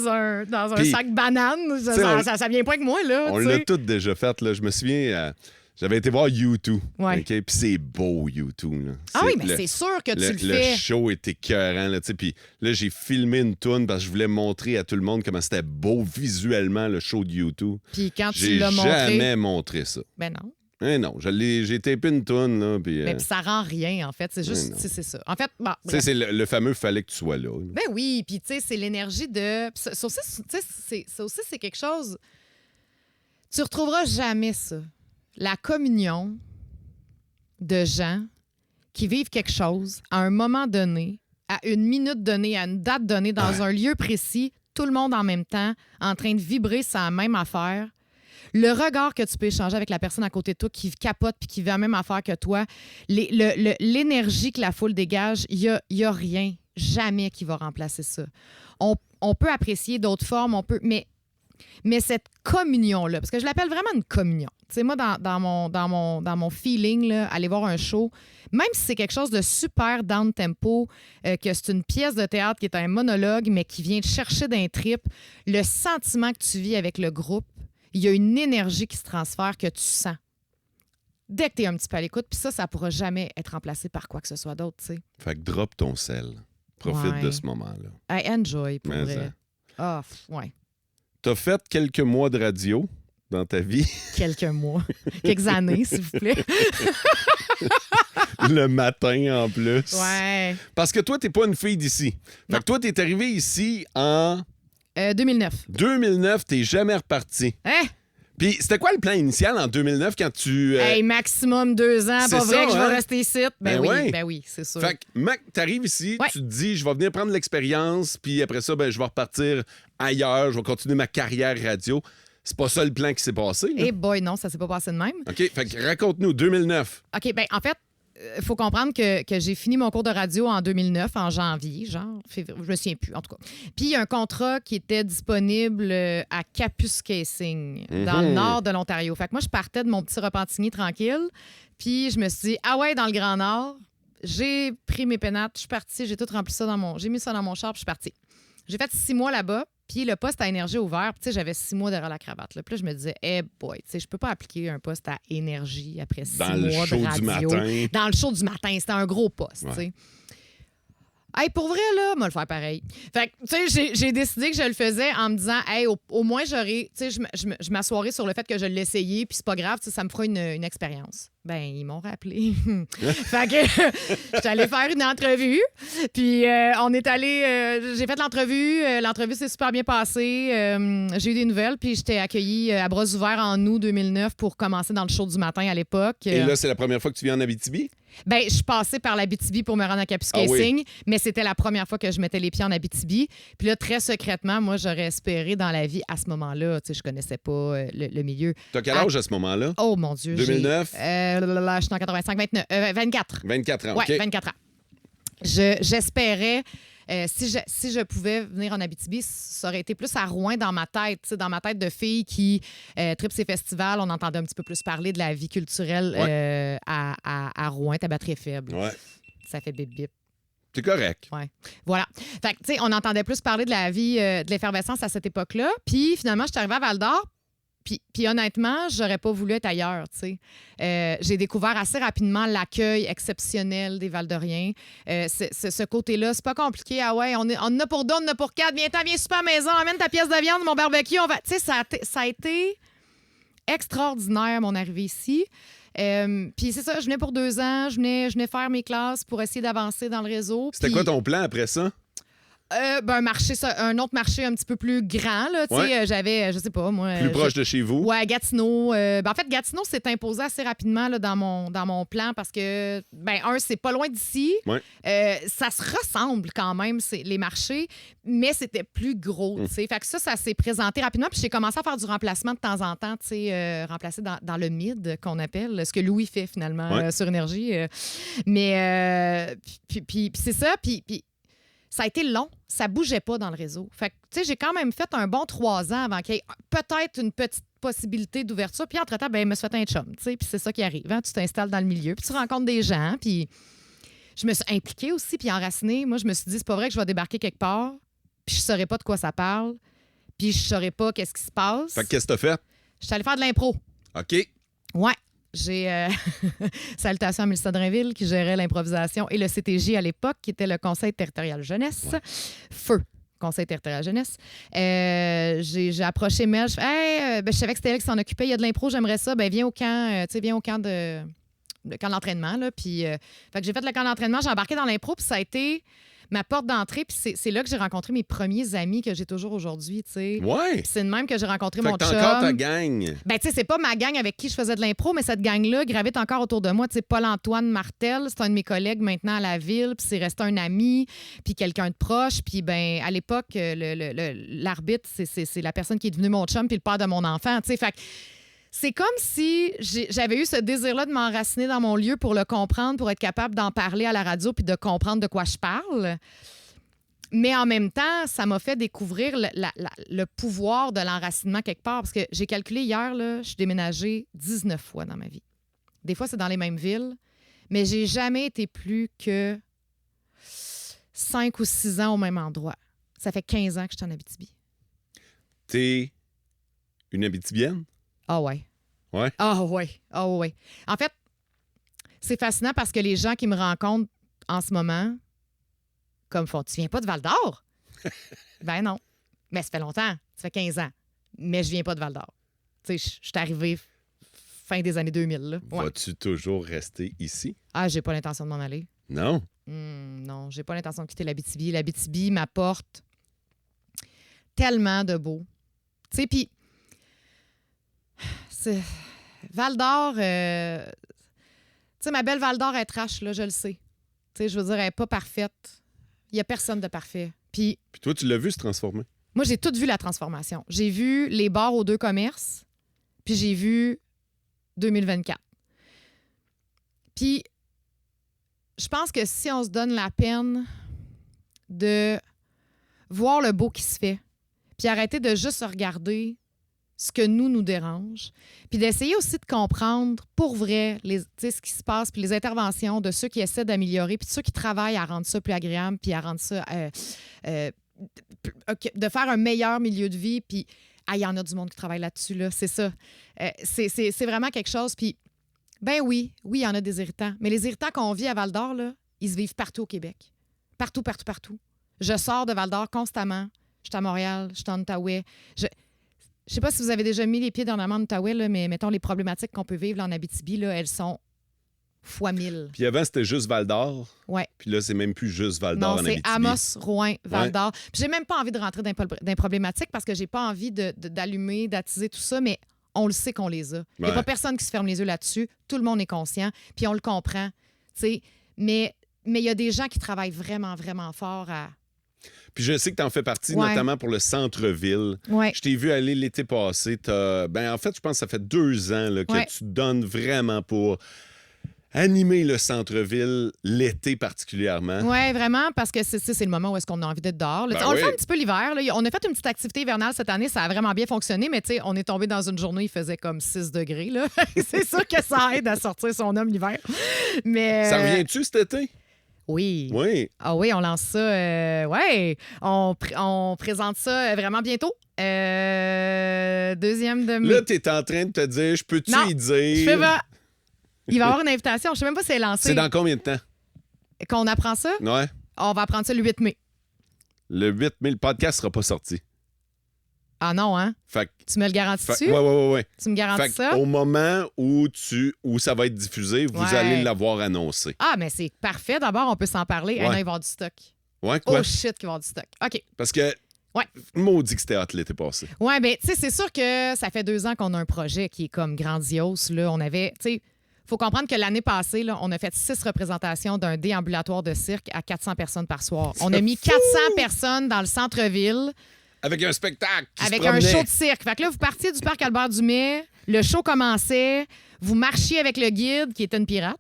C: un
B: Puis,
C: sac banane, ça vient pas avec moi, là.
B: On
C: tu sais.
B: l'a tout déjà fait, là. Je me souviens, j'avais été voir U2.
C: Ouais.
B: OK? Puis c'est beau, U2, là.
C: Ah oui, mais c'est sûr que tu le fais.
B: Le show était écœurant, là, tu sais. Puis là, j'ai filmé une toune parce que je voulais montrer à tout le monde comment c'était beau visuellement, le show de U2.
C: Puis quand tu
B: J'ai
C: l'as montré...
B: jamais montré ça.
C: Ben non.
B: Eh non, j'ai tapé une toune, là, puis...
C: Mais puis ça rend rien, en fait. C'est juste...
B: non.
C: c'est ça. En fait, bon...
B: Tu sais, c'est le fameux « fallait que tu sois là ».
C: Ben oui, puis tu sais, c'est l'énergie de... Ça aussi, c'est quelque chose... Tu retrouveras jamais ça. La communion de gens qui vivent quelque chose à un moment donné, à une minute donnée, à une date donnée, dans un lieu précis, tout le monde en même temps, en train de vibrer sur la même affaire. Le regard que tu peux échanger avec la personne à côté de toi qui capote puis qui vit la même affaire que toi, l'énergie que la foule dégage, il y a rien, jamais qui va remplacer ça. On peut apprécier d'autres formes, mais cette communion-là, parce que je l'appelle vraiment une communion. Tu sais, moi, dans mon feeling, là, aller voir un show, même si c'est quelque chose de super down-tempo, que c'est une pièce de théâtre qui est un monologue, mais qui vient te chercher d'un trip, le sentiment que tu vis avec le groupe, il y a une énergie qui se transfère que tu sens. Dès que tu es un petit peu à l'écoute, puis ça ne pourra jamais être remplacé par quoi que ce soit d'autre, tu sais.
B: Fait que drop ton sel. Profite de ce moment-là.
C: I enjoy, pour vrai. Ah, ouais.
B: T'as fait quelques mois de radio dans ta vie.
C: Quelques mois. Quelques années, s'il vous plaît.
B: Le matin, en plus.
C: Ouais.
B: Parce que toi, t'es pas une fille d'ici. Fait que toi, t'es arrivé ici en...
C: 2009.
B: 2009, t'es jamais reparti.
C: Hein?
B: Puis c'était quoi le plan initial en 2009 quand tu...
C: Hey, maximum 2 ans, pas vrai que je vais rester ici. Ben oui, c'est sûr.
B: Fait que, Mac, t'arrives ici,
C: Ouais.
B: tu te dis, je vais venir prendre l'expérience, puis après ça, ben, je vais repartir ailleurs, je vais continuer ma carrière radio. C'est pas ça le plan qui s'est passé, là?
C: Eh boy, non, ça s'est pas passé de même.
B: OK, fait que raconte-nous, 2009.
C: OK, ben en fait, il faut comprendre que j'ai fini mon cours de radio en 2009, en janvier, genre, février, je me souviens plus, en tout cas. Puis il y a un contrat qui était disponible à Kapuskasing, dans le nord de l'Ontario. Fait que moi, je partais de mon petit Repentigny tranquille, puis je me suis dit, ah ouais, dans le Grand Nord, j'ai pris mes pénates, je suis partie, j'ai tout rempli ça j'ai mis ça dans mon char, puis je suis partie. J'ai fait 6 mois là-bas, puis le poste à énergie ouvert, puis tu sais, j'avais 6 mois derrière la cravate. Là. Puis là, je me disais, boy, tu sais, je peux pas appliquer un poste à énergie après 6 mois de radio.
B: Dans le show du matin.
C: Dans le show du matin, c'était un gros poste, tu sais. Hey, pour vrai, là, moi le faire pareil. Fait que, tu sais, j'ai décidé que je le faisais en me disant, hey, au moins, j'aurais, tu sais, je m'assoirais sur le fait que je l'ai essayé, puis c'est pas grave, ça me fera une expérience. Ben, ils m'ont rappelé. Fait que j'étais allée faire une entrevue, puis on est allé, j'ai fait l'entrevue, l'entrevue s'est super bien passée, j'ai eu des nouvelles, puis j'étais accueillie à bras ouverts en août 2009 pour commencer dans le show du matin à l'époque.
B: Et là, c'est la première fois que tu viens en Abitibi?
C: Ben, je passais par l'Abitibi pour me rendre à Kapuskasing, mais c'était la première fois que je mettais les pieds en Abitibi. Puis là, très secrètement, moi, j'aurais espéré dans la vie à ce moment-là, tu sais, je connaissais pas le milieu.
B: T'as quel âge à ce moment-là?
C: Oh mon Dieu.
B: 2009?
C: Je suis en 85, 24.
B: 24 ans,
C: Ouais,
B: OK.
C: 24 ans. J'espérais, si je pouvais venir en Abitibi, ça aurait été plus à Rouyn dans ma tête, tu sais, dans ma tête de fille qui tripe ses festivals. On entendait un petit peu plus parler de la vie culturelle à Rouyn, tabac très faible.
B: Ouais.
C: Ça fait bip-bip.
B: C'est correct.
C: Ouais. Voilà. Fait que, tu sais, on entendait plus parler de la vie, de l'effervescence à cette époque-là. Puis finalement, je suis arrivée à Val-d'Or. Puis honnêtement, j'aurais pas voulu être ailleurs, tu sais. J'ai découvert assez rapidement l'accueil exceptionnel des Val-d'Oriens. Ce côté-là, c'est pas compliqué. Ah ouais, on en a pour 2, on en a pour 4. Viens super à la maison, amène ta pièce de viande, mon barbecue. On va... Tu sais, ça a été extraordinaire, mon arrivée ici. Puis c'est ça, je venais pour 2 ans. Je venais faire mes classes pour essayer d'avancer dans le réseau.
B: C'était quoi ton plan après ça?
C: Un autre marché un petit peu plus grand. Là, j'avais, je sais pas, moi...
B: Plus proche de chez vous?
C: Ouais, Gatineau. En fait, Gatineau s'est imposé assez rapidement là, dans mon plan parce que, c'est pas loin d'ici.
B: Ouais.
C: Ça se ressemble quand même, les marchés, mais c'était plus gros, tu sais. Fait que ça s'est présenté rapidement. Puis j'ai commencé à faire du remplacement de temps en temps, tu sais, remplacer dans le mid, qu'on appelle, ce que Louis fait finalement sur Énergie. Puis c'est ça, puis ça a été long. Ça bougeait pas dans le réseau. Fait que, tu sais, j'ai quand même fait un bon 3 ans avant qu'il y ait peut-être une petite possibilité d'ouverture. Puis entre-temps, je me suis fait un chum, tu sais. Puis c'est ça qui arrive. Hein? Tu t'installes dans le milieu, puis tu rencontres des gens. Puis je me suis impliquée aussi, puis enracinée. Moi, je me suis dit, c'est pas vrai que je vais débarquer quelque part, puis je saurais pas de quoi ça parle, puis je saurais pas qu'est-ce qui se passe.
B: Fait que qu'est-ce que t'as fait?
C: Je suis allée faire de l'impro.
B: OK.
C: Ouais. J'ai salutations à Mélissa Drainville qui gérait l'improvisation et le CTJ à l'époque, qui était le Conseil territorial jeunesse. Ouais. Feu. Conseil territorial jeunesse. J'ai approché Mel. Je savais que c'était elle qui s'en occupait. Il y a de l'impro, j'aimerais ça. Viens au camp, viens au camp camp d'entraînement. Là. Puis, fait que j'ai fait le camp d'entraînement, j'ai embarqué dans l'impro, puis ça a été... ma porte d'entrée. Puis c'est là que j'ai rencontré mes premiers amis que j'ai toujours aujourd'hui, tu sais.
B: Ouais.
C: Puis c'est de même que j'ai rencontré
B: Fait
C: mon
B: que
C: chum.
B: t'as encore ta gang.
C: Ben, tu sais, c'est pas ma gang avec qui je faisais de l'impro, mais cette gang-là gravite encore autour de moi. Tu sais, Paul-Antoine Martel, c'est un de mes collègues maintenant à la ville, puis c'est resté un ami, puis quelqu'un de proche. Puis, ben, à l'époque, l'arbitre, c'est la personne qui est devenue mon chum, puis le père de mon enfant, tu sais. Fait que c'est comme si j'avais eu ce désir-là de m'enraciner dans mon lieu pour le comprendre, pour être capable d'en parler à la radio, puis de comprendre de quoi je parle. Mais en même temps, ça m'a fait découvrir le pouvoir de l'enracinement quelque part. Parce que j'ai calculé hier, là, je suis déménagée 19 fois dans ma vie. Des fois, c'est dans les mêmes villes, mais j'ai jamais été plus que 5 ou 6 ans au même endroit. Ça fait 15 ans que je suis en Abitibi.
B: T'es une Abitibienne?
C: Ah ouais.
B: Ouais?
C: Ah ouais. Ah ouais. En fait, c'est fascinant parce que les gens qui me rencontrent en ce moment, comme font, tu viens pas de Val-d'Or? Ben non. Mais ça fait longtemps. Ça fait 15 ans. Mais je viens pas de Val-d'Or. Tu sais, je suis arrivée fin des années 2000. Là. Ouais.
B: Vas-tu toujours rester ici?
C: Ah, j'ai pas l'intention de m'en aller.
B: Non?
C: Non, j'ai pas l'intention de quitter l'Abitibi. L'Abitibi m'apporte tellement de beau. Tu sais, puis Val-d'Or, tu sais, ma belle Val-d'Or est trash, là, je le sais. Tu sais, je veux dire, elle n'est pas parfaite. Il n'y a personne de parfait. Puis
B: toi, tu l'as vu se transformer?
C: moi, j'ai tout vu la transformation. J'ai vu les bars aux 2 commerces, puis j'ai vu 2024. Puis je pense que si on se donne la peine de voir le beau qui se fait, puis arrêter de juste regarder ce que nous dérange, puis d'essayer aussi de comprendre pour vrai ce qui se passe, puis les interventions de ceux qui essaient d'améliorer, puis de ceux qui travaillent à rendre ça plus agréable, puis à rendre ça... de faire un meilleur milieu de vie, puis il y en a du monde qui travaille là-dessus, là, c'est ça. C'est vraiment quelque chose, puis ben oui, il y en a des irritants, mais les irritants qu'on vit à Val-d'Or, là, ils se vivent partout au Québec. Partout. Je sors de Val-d'Or constamment. Je suis à Montréal, je suis en Outaouais. Je sais pas si vous avez déjà mis les pieds dernièrement en Outaouais, là, mais mettons, les problématiques qu'on peut vivre là, en Abitibi, là, elles sont fois 1000.
B: Puis avant, c'était juste Val-d'Or.
C: Ouais.
B: Puis là, c'est même plus juste Val-d'or en Abitibi.
C: Non, c'est Amos, Rouen, Val-d'Or. Puis j'ai même pas envie de rentrer dans les problématiques parce que j'ai pas envie d'allumer, d'attiser tout ça, mais on le sait qu'on les a. Il n'y a pas personne qui se ferme les yeux là-dessus. Tout le monde est conscient, puis on le comprend. T'sais. Mais il y a des gens qui travaillent vraiment, vraiment fort à...
B: Puis je sais que tu en fais partie, notamment pour le centre-ville.
C: Ouais.
B: Je t'ai vu aller l'été passé. En fait, je pense que ça fait 2 ans là, que tu te donnes vraiment pour animer le centre-ville l'été particulièrement.
C: Oui, vraiment, parce que c'est le moment où est-ce qu'on a envie d'être dehors. On le fait un petit peu l'hiver. Là. On a fait une petite activité hivernale cette année. Ça a vraiment bien fonctionné, mais on est tombé dans une journée, il faisait comme 6 degrés. Là. C'est sûr que ça aide à sortir son homme l'hiver. Mais,
B: ça revient-tu cet été?
C: Oui.
B: Oui.
C: Ah oui, on lance ça. On présente ça vraiment bientôt. Deuxième de mai.
B: Là, tu es en train de te dire, je peux-tu y dire?
C: Je fais pas. Il va y avoir une invitation. Je sais même pas si elle est lancée.
B: C'est dans combien de temps?
C: Qu'on apprend ça?
B: Ouais.
C: On va apprendre ça le 8 mai.
B: Le 8 mai, le podcast sera pas sorti.
C: Ah non, hein?
B: Fait
C: tu me le garantis-tu?
B: Oui.
C: Tu me garantis ça?
B: Au moment où ça va être diffusé, vous allez l'avoir annoncé.
C: Ah, mais c'est parfait. D'abord, on peut s'en parler.
B: Ouais.
C: Il va y avoir du stock.
B: Ouais, quoi?
C: Oh shit, qu'il va y avoir du stock. OK.
B: Parce que...
C: Ouais.
B: Maudit que c'était hot l'été passé.
C: Ouais, bien, tu sais, c'est sûr que ça fait 2 ans qu'on a un projet qui est comme grandiose. Là. On avait, tu sais... Il faut comprendre que l'année passée, là, on a fait 6 représentations d'un déambulatoire de cirque à 400 personnes par soir. On a mis 400 personnes dans le centre-ville.
B: Avec un spectacle qui
C: avec
B: se promenait.
C: Un show de cirque. Fait que là, vous partiez du parc Albert-Dumais, le show commençait, vous marchiez avec le guide, qui était une pirate,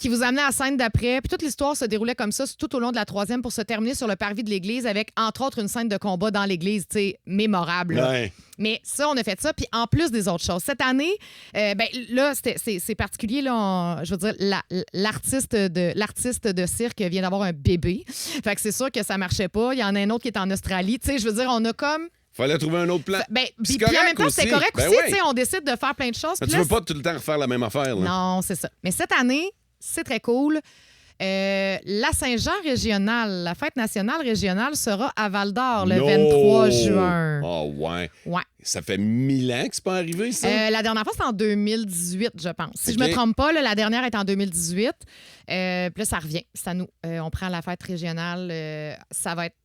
C: qui vous amenait à la scène d'après. Puis toute l'histoire se déroulait comme ça tout au long de la 3e pour se terminer sur le parvis de l'église avec, entre autres, une scène de combat dans l'église, tu sais, mémorable. Là.
B: Ouais.
C: Mais ça, on a fait ça. Puis en plus des autres choses. Cette année, là, c'est particulier. Là, je veux dire, l'artiste de cirque vient d'avoir un bébé. Fait que c'est sûr que ça marchait pas. Il y en a un autre qui est en Australie. Tu sais, je veux dire, on a comme...
B: Fallait trouver un autre plan.
C: Puis en même temps, c'était correct aussi. Tu sais, on décide de faire plein de choses.
B: Mais tu veux pas tout le temps refaire la même affaire. Là.
C: Non, c'est ça. Mais cette année, c'est très cool. La Saint-Jean régionale, la fête nationale régionale sera à Val-d'Or le 23 juin.
B: Oh, ouais.
C: Ouais.
B: Ça fait 1000 ans que c'est pas arrivé, ça?
C: La dernière fois, c'était en 2018, je pense. Si je me trompe pas, là, la dernière est en 2018. Puis là, ça revient. C'est à nous. On prend la fête régionale. Ça va être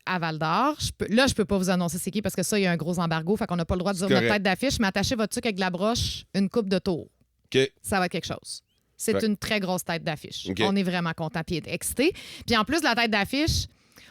C: à Val-d'Or. Je peux pas vous annoncer c'est qui parce que ça, il y a un gros embargo. Fait qu'on n'a pas le droit de dire notre tête d'affiche, mais attachez votre truc avec de la broche, une coupe de tour.
B: OK.
C: Ça va être quelque chose. C'est une très grosse tête d'affiche.
B: Okay.
C: On est vraiment content et excités. Puis en plus de la tête d'affiche,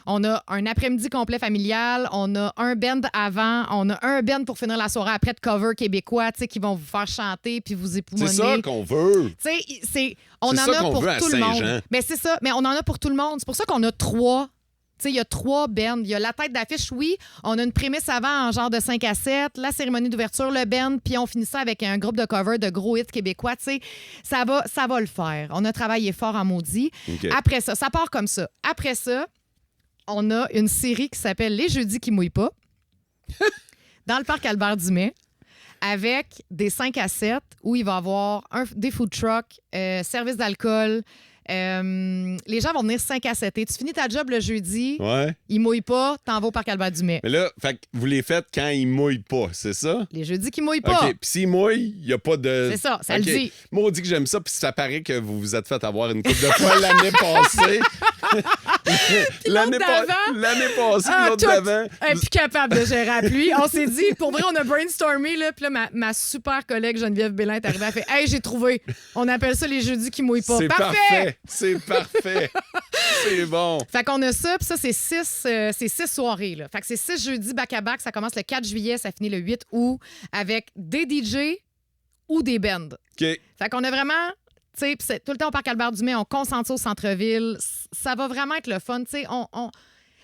C: on a un après-midi complet familial, on a un band avant, on a un band pour finir la soirée après de cover québécois, tu sais, qui vont vous faire chanter puis vous époumoner.
B: C'est ça qu'on veut.
C: Tu sais, on en a pour tout le monde. Mais c'est ça, mais on en a pour tout le monde. C'est pour ça qu'on a 3. Tu sais, il y a 3 bands. Il y a la tête d'affiche, oui. On a une prémisse avant en genre de 5 à 7, la cérémonie d'ouverture, le band, puis on finit ça avec un groupe de cover de gros hits québécois. Tu sais, ça va le faire. On a travaillé fort en maudit.
B: Okay.
C: Après ça part comme ça. Après ça, on a une série qui s'appelle Les Jeudis qui mouillent pas dans le parc Albert-Dumais avec des 5 à 7 où il va y avoir des food trucks, service d'alcool. Les gens vont venir 5 à 7. Et tu finis ta job le jeudi, ils mouillent pas, t'en vas au parc Albert-Dumais.
B: Mais là, fait que vous les faites quand ils mouillent pas, c'est ça?
C: Les jeudis qui mouillent pas.
B: OK, puis s'ils mouillent, il n'y a pas de...
C: C'est ça, ça le dit.
B: Moi, on dit que j'aime ça, puis ça paraît que vous vous êtes fait avoir une couple de fois l'année passée. L'année passée, l'autre d'avant.
C: Plus capable de gérer la pluie. On s'est dit, pour vrai, on a brainstormé, là, puis là, ma super collègue Geneviève Bélin est arrivée, elle fait « Hey, j'ai trouvé. On appelle ça les jeudis qui mouillent pas. »
B: C'est parfait! C'est parfait! C'est bon!
C: Fait qu'on a ça, puis ça, c'est 6 soirées, là. Fait que c'est 6 jeudis back-à-back. Ça commence le 4 juillet, ça finit le 8 août, avec des DJ ou des bands.
B: OK.
C: Fait qu'on a vraiment... Tu sais, c'est tout le temps au parc Albert-Dumais, on concentre au centre-ville. Ça va vraiment être le fun. Tu sais,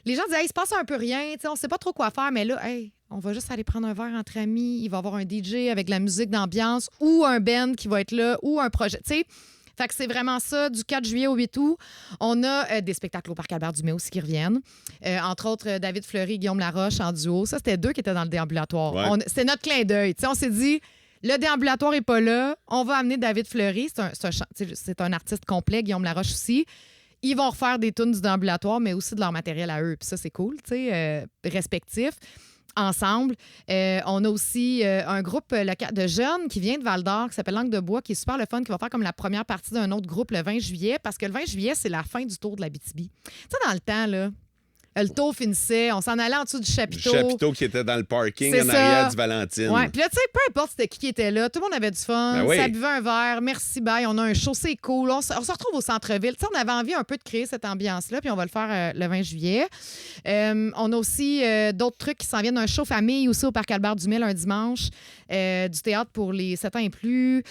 C: les gens disent, hey, il se passe un peu rien. Tu sais, on sait pas trop quoi faire, mais là, hey, on va juste aller prendre un verre entre amis. Il va y avoir un DJ avec de la musique d'ambiance ou un band qui va être là ou un projet. Tu sais, fait que c'est vraiment ça, du 4 juillet au 8 août. On a des spectacles au parc Albert-Dumais aussi qui reviennent. Entre autres, David Fleury et Guillaume Laroche en duo. Ça, c'était 2 qui étaient dans le déambulatoire.
B: Ouais.
C: C'est notre clin d'œil. Tu sais, on s'est dit... Le déambulatoire n'est pas là. On va amener David Fleury. C'est un artiste complet, Guillaume Laroche aussi. Ils vont refaire des tunes du déambulatoire, mais aussi de leur matériel à eux. Puis ça, c'est cool, tu sais, respectif. Ensemble. On a aussi un groupe de jeunes qui vient de Val-d'Or, qui s'appelle Langue de Bois, qui est super le fun, qui va faire comme la première partie d'un autre groupe le 20 juillet, parce que le 20 juillet, c'est la fin du tour de l'Abitibi. Tu sais, dans le temps, là, le tour finissait, on s'en allait en dessous du chapiteau.
B: Le chapiteau qui était dans le parking en arrière du Valentine.
C: Ouais. Puis là, tu sais, peu importe c'était qui était là, tout le monde avait du fun, ça buvait un verre, merci, bye, on a un show, c'est cool. On se retrouve au centre-ville. Tu sais, on avait envie un peu de créer cette ambiance-là, puis on va le faire le 20 juillet. On a aussi d'autres trucs qui s'en viennent, un show famille aussi au Parc Albert-Dumais un dimanche, du théâtre pour les 7 ans et plus.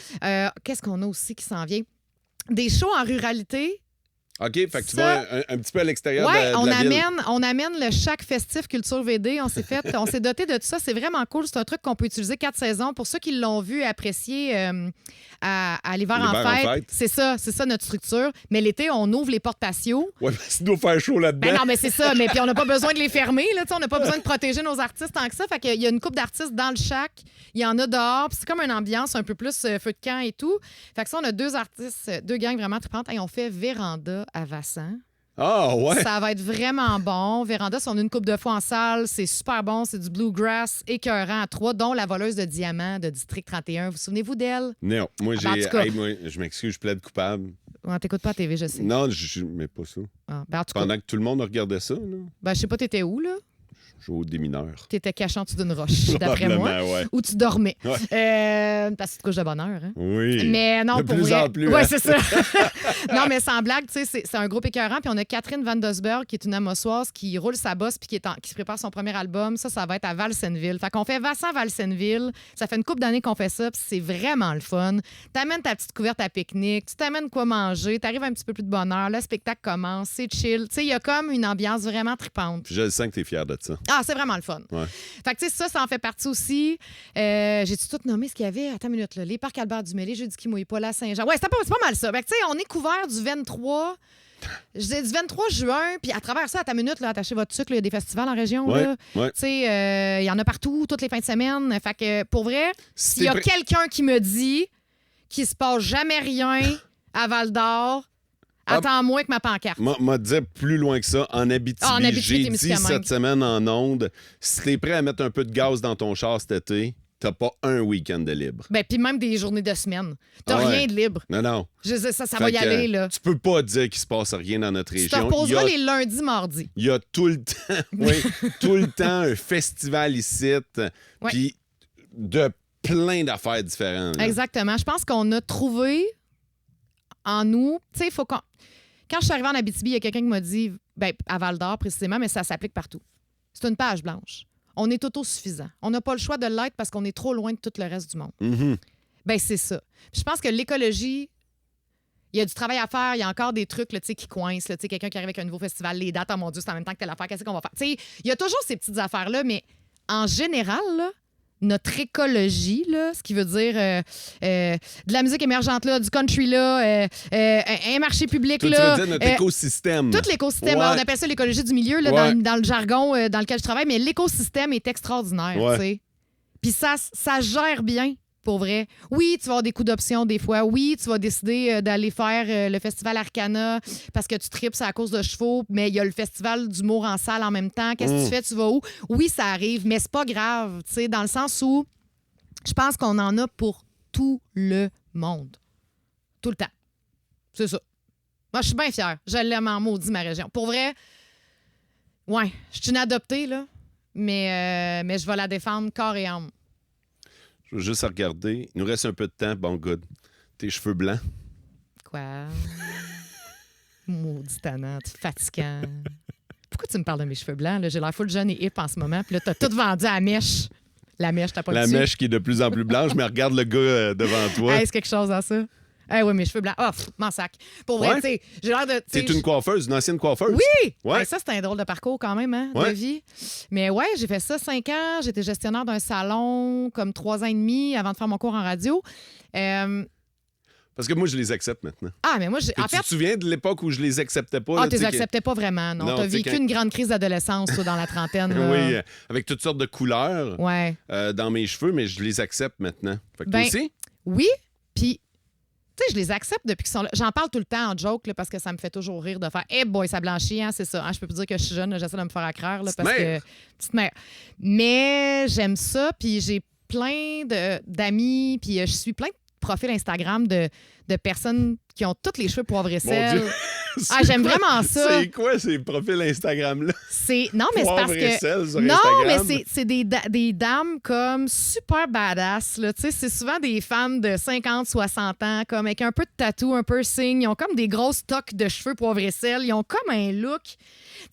C: Qu'est-ce qu'on a aussi qui s'en vient? Des shows en ruralité.
B: OK, fait que tu vas un petit peu à l'extérieur de la ville.
C: On amène le Chac Festif Culture VD. On s'est doté de tout ça. C'est vraiment cool. C'est un truc qu'on peut utiliser 4 saisons. Pour ceux qui l'ont vu et apprécié à l'hiver en fête, c'est ça notre structure. Mais l'été, on ouvre les portes patio.
B: Oui, parce qu'il doit faire chaud là-dedans.
C: Ben non, mais c'est ça. Mais puis on n'a pas besoin de les fermer. Là, on n'a pas besoin de protéger nos artistes tant que ça. Fait qu'il y a une couple d'artistes dans le Chac. Il y en a dehors. Puis c'est comme une ambiance un peu plus feu de camp et tout. Fait que ça, on a 2 artistes, 2 gangs vraiment tripantes. Et on fait Véranda à Vassan.
B: Ah, ouais.
C: Ça va être vraiment bon. Véranda, on a une couple de fois en salle. C'est super bon. C'est du bluegrass écœurant à 3, dont la voleuse de diamants de District 31. Vous souvenez-vous d'elle?
B: Non. Moi,
C: moi,
B: je m'excuse, je plaide coupable.
C: On t'écoute pas à la TV, je sais.
B: Non, mais pas ça.
C: Ah, ben, en tout cas,
B: pendant que tout le monde regardait ça, là.
C: Ben, je sais pas, t'étais où, là?
B: Je joue au démineur.
C: T'étais caché en dessous d'une roche, d'après moi.
B: Ouais.
C: Ou tu dormais.
B: Ouais.
C: Parce que tu te couches de bonne heure. Hein?
B: Oui.
C: Mais non,
B: de
C: pour
B: plus
C: vrai.
B: en plus.
C: Oui,
B: hein?
C: c'est ça. Non, mais sans blague, tu sais, c'est un groupe écœurant. Puis on a Catherine Van Dosberg, qui est une amossoise, qui roule sa bosse puis qui se prépare son premier album. Ça va être à Valsenville. Fait qu'on fait Vassan-Valsenville. Ça fait une couple d'années qu'on fait ça, puis c'est vraiment le fun. T'amènes ta petite couverte à pique-nique, tu t'amènes quoi manger, t'arrives un petit peu plus de bonne heure, le spectacle commence, c'est chill. Tu sais, il y a comme une ambiance vraiment tripante.
B: Je sens que t'es fière de ça.
C: Ah, c'est vraiment le fun.
B: Ouais.
C: Fait que, tu sais, ça en fait partie aussi. J'ai-tu tout nommé ce qu'il y avait? Attends une minute, là. Les parcs Albert-Dumais, les Jeudis qui mouillent pas, la Saint-Jean. Ouais, c'est pas mal ça. Fait que, tu sais, on est couvert du 23. Je dis du 23 juin, puis à travers ça, à ta minute, là, attachez votre sucre, il y a des festivals en région.
B: Ouais,
C: là.
B: ouais.
C: Tu sais, il y en a partout, toutes les fins de semaine. Fait que, pour vrai, s'il y a quelqu'un qui me dit qu'il se passe jamais rien à Val-d'Or, Attends-moi que ma pancarte.
B: M'a dire plus loin que ça. En Abitibi,
C: En Abitibi,
B: j'ai dit
C: Témiscamingue.
B: cette semaine en onde, si t'es prêt à mettre un peu de gaz dans ton char cet été, t'as pas un week-end de libre.
C: Ben, puis même des journées de semaine. T'as
B: Ah ouais.
C: rien de libre.
B: Non.
C: Ça
B: Fait
C: va y
B: que,
C: aller, là.
B: Tu peux pas dire qu'il se passe rien dans notre
C: Tu te
B: région.
C: reposeras les lundis, mardis.
B: Il y a tout le temps, tout le temps un festival ici, puis de plein d'affaires différentes. là.
C: Exactement. Je pense qu'on a trouvé en nous... Tu sais, il faut qu'on... Quand je suis arrivée en Abitibi, il y a quelqu'un qui m'a dit, ben, à Val-d'Or précisément, mais ça s'applique partout. C'est une page blanche. On est autosuffisant. On n'a pas le choix de l'être parce qu'on est trop loin de tout le reste du monde.
B: Mhm.
C: Ben c'est ça. Puis je pense que l'écologie, il y a du travail à faire. Il y a encore des trucs là, tu sais, qui coincent. Là, tu sais, quelqu'un qui arrive avec un nouveau festival, les dates, oh mon Dieu, c'est en même temps que telle affaire. Qu'est-ce qu'on va faire? Tu sais, il y a toujours ces petites affaires-là, mais en général, là, notre écologie, là, ce qui veut dire de la musique émergente, là, du country, là, un marché public,
B: Toi,
C: là.
B: tu veux dire notre écosystème.
C: Tout l'écosystème.
B: Ouais.
C: On appelle ça l'écologie du milieu là,
B: Ouais.
C: dans le jargon dans lequel je travaille, mais l'écosystème est extraordinaire.
B: Ouais.
C: tu sais. Puis ça gère bien, pour vrai. Oui, tu vas avoir des coups d'option des fois. Oui, tu vas décider d'aller faire le festival Arcana parce que tu tripes à cause de chevaux, mais il y a le festival d'humour en salle en même temps. Qu'est-ce que tu fais? Tu vas où? Oui, ça arrive, mais c'est pas grave, tu sais, dans le sens où je pense qu'on en a pour tout le monde. Tout le temps. C'est ça. Moi, je suis bien fière. Je l'aime en maudit, ma région. Pour vrai, ouais, je suis une adoptée, là, mais je vais la défendre corps et âme.
B: Je veux juste regarder. Il nous reste un peu de temps. Bon, good. Tes cheveux blancs.
C: Quoi? Maudit tannant, fatigant. Pourquoi tu me parles de mes cheveux blancs? Là? J'ai l'air full jeune et hip en ce moment. Puis là, t'as tout vendu à la mèche. La mèche, t'as pas
B: La
C: le dessus.
B: mèche qui est de plus en plus blanche, mais regarde le gars devant toi.
C: Hey, c'est quelque chose dans ça. Oui, mes cheveux blancs. Ah, m'en sac. Pour vrai,
B: Ouais?
C: tu sais, j'ai l'air de...
B: C'est une coiffeuse, une ancienne coiffeuse.
C: Oui!
B: Ouais.
C: Hey, ça, c'est un drôle de parcours quand même, hein,
B: Ouais.
C: de vie. Mais ouais, j'ai fait ça 5 ans. J'étais gestionnaire d'un salon comme 3 ans et demi avant de faire mon cours en radio.
B: Parce que moi, je les accepte maintenant.
C: Ah, mais moi, en
B: Tu
C: fait...
B: te souviens de l'époque où je les acceptais pas?
C: Ah,
B: là,
C: tu les
B: sais, que-
C: acceptais pas vraiment, non.
B: Non,
C: T'as
B: tu sais,
C: vécu
B: quand-
C: une grande crise d'adolescence, toi, dans la trentaine. là.
B: Oui, avec toutes sortes de couleurs
C: Ouais.
B: dans mes cheveux, mais je les accepte maintenant. Fait que toi
C: Ben,
B: aussi?
C: Oui, puis... Tu sais, je les accepte depuis qu'ils sont là. J'en parle tout le temps en joke là, parce que ça me fait toujours rire de faire « Hey boy, ça blanchit, hein, c'est ça. Hein, je peux plus dire que je suis jeune, là, j'essaie de me faire accraire. Là,
B: Petite
C: parce
B: mère.
C: que Petite mère. Mais j'aime ça, puis j'ai plein d'amis, puis je suis plein de profils Instagram de personnes qui ont tous les cheveux poivre et
B: Mon
C: sel.
B: Dieu.
C: Ah, j'aime vraiment ça.
B: C'est quoi ces profils Instagram-là?
C: Non, mais c'est
B: Poivre
C: parce
B: et
C: que...
B: sel sur
C: Non,
B: Instagram.
C: mais c'est des dames comme super badass. Là. Tu sais, c'est souvent des femmes de 50, 60 ans, comme avec un peu de tatou, un piercing. Ils ont comme des grosses toques de cheveux poivre et sel. Ils ont comme un look. Tu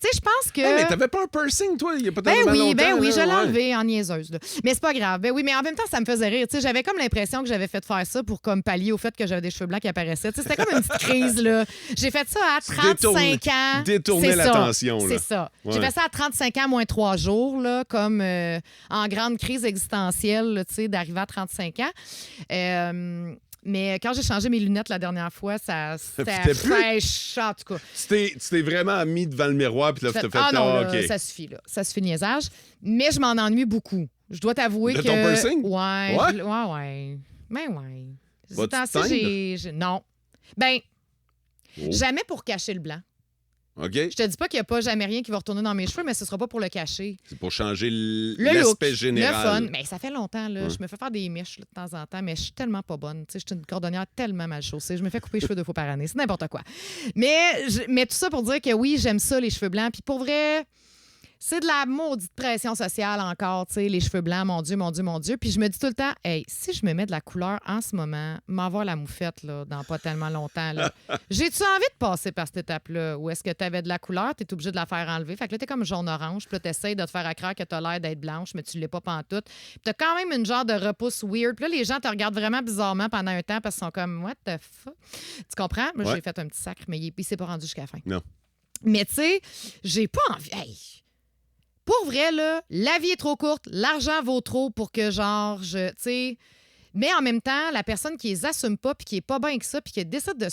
C: sais, je pense que...
B: Hey, mais t'avais pas un piercing, toi, il y a pas
C: Ben
B: tellement
C: oui,
B: longtemps.
C: je
B: là,
C: l'ai
B: ouais.
C: enlevé en niaiseuse. Là. Mais c'est pas grave. Ben oui, mais en même temps, ça me faisait rire. Tu sais, j'avais comme l'impression que j'avais fait faire ça pour comme pallier au fait que j'avais des cheveux blancs qui apparaissaient. Tu sais, c'était comme une petite crise. Là. J'ai fait ça à 35 ans.
B: Détourner
C: C'est ça.
B: l'attention. là.
C: C'est ça.
B: Ouais.
C: J'ai fait ça à 35 ans moins 3 jours, là, comme en grande crise existentielle, là, tu sais, d'arriver à 35 ans. Mais quand j'ai changé mes lunettes la dernière fois, c'était
B: fitait plus?
C: fraîche, en tout cas.
B: Tu t'es vraiment mis devant le miroir, puis là, tu t'as fait
C: Ah non,
B: ah,
C: là,
B: OK.
C: ça suffit, là. Ça suffit le niaisage. Mais je m'en ennuie beaucoup. Je dois t'avouer
B: De
C: que...
B: ton piercing?
C: Ouais.
B: Ouais?
C: Ouais. Ben ouais.
B: Vas-tu
C: Ces temps-ci,
B: teindre?
C: Non. Ben,
B: Oh.
C: jamais pour cacher le blanc.
B: OK?
C: Je te dis pas qu'il n'y a pas jamais rien qui va retourner dans mes cheveux, mais ce sera pas pour le cacher.
B: C'est pour changer
C: Le look,
B: l'aspect général.
C: le fun. Mais ça fait longtemps, là.
B: Ouais.
C: Je me fais faire des mèches là, de temps en temps, mais je suis tellement pas bonne. Tu sais, je suis une cordonnière tellement mal chaussée. Je me fais couper les cheveux 2 fois par année. C'est n'importe quoi. Mais tout ça pour dire que oui, j'aime ça, les cheveux blancs. Puis pour vrai, c'est de la maudite pression sociale encore, tu sais, les cheveux blancs, mon Dieu, mon Dieu, mon Dieu. Puis je me dis tout le temps, hey, si je me mets de la couleur en ce moment, m'avoir la moufette, là, dans pas tellement longtemps, là. J'ai-tu envie de passer par cette étape-là? Ou est-ce que tu avais de la couleur, tu es obligé de la faire enlever? Fait que là, t'es comme jaune-orange, puis là, t'essayes de te faire accroire que t'as l'air d'être blanche, mais tu l'es pas pantoute. Puis t'as quand même une genre de repousse weird. Puis là, les gens te regardent vraiment bizarrement pendant un temps parce qu'ils sont comme, what the fuck? Tu comprends? Moi,
B: Ouais.
C: j'ai fait un petit sacre, mais il s'est pas rendu jusqu'à la fin.
B: Non.
C: Mais tu sais, j'ai pas envie. Hey, pour vrai, là, la vie est trop courte, l'argent vaut trop pour que, genre, tu sais. Mais en même temps, la personne qui les assume pas, puis qui est pas bien que ça, puis qui décide de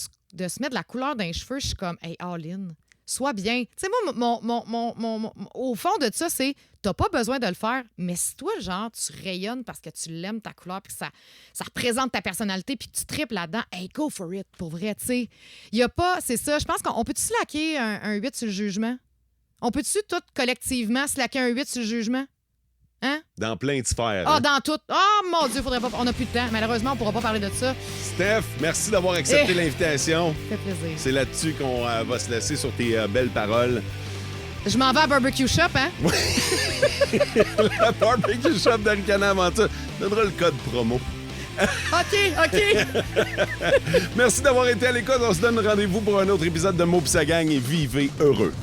C: se mettre de la couleur dans les cheveux, je suis comme, hey, all in. sois bien. Tu sais, moi, au fond de ça, c'est t'as pas besoin de le faire, mais si toi, genre, tu rayonnes parce que tu l'aimes, ta couleur, puis que ça représente ta personnalité, puis que tu tripes là-dedans, hey, go for it, pour vrai, tu sais. Il y a pas, c'est ça, je pense qu'on peut-tu slacker un 8 sur le jugement? On peut-tu tout collectivement slacker un 8 sur le jugement? Hein?
B: Dans plein de sphères.
C: Ah,
B: hein.
C: dans tout. Oh mon Dieu, faudrait pas. On n'a plus de temps. Malheureusement, on pourra pas parler de ça.
B: Steph, merci d'avoir accepté l'invitation.
C: Ça fait plaisir.
B: C'est là-dessus qu'on va se laisser sur tes belles paroles.
C: Je m'en vais à Barbecue Shop, hein?
B: La Barbecue Shop d'Aricana Aventure. Donnera le code promo.
C: OK.
B: Merci d'avoir été à l'écoute. On se donne rendez-vous pour un autre épisode de Mo pis sa gang et vivez heureux.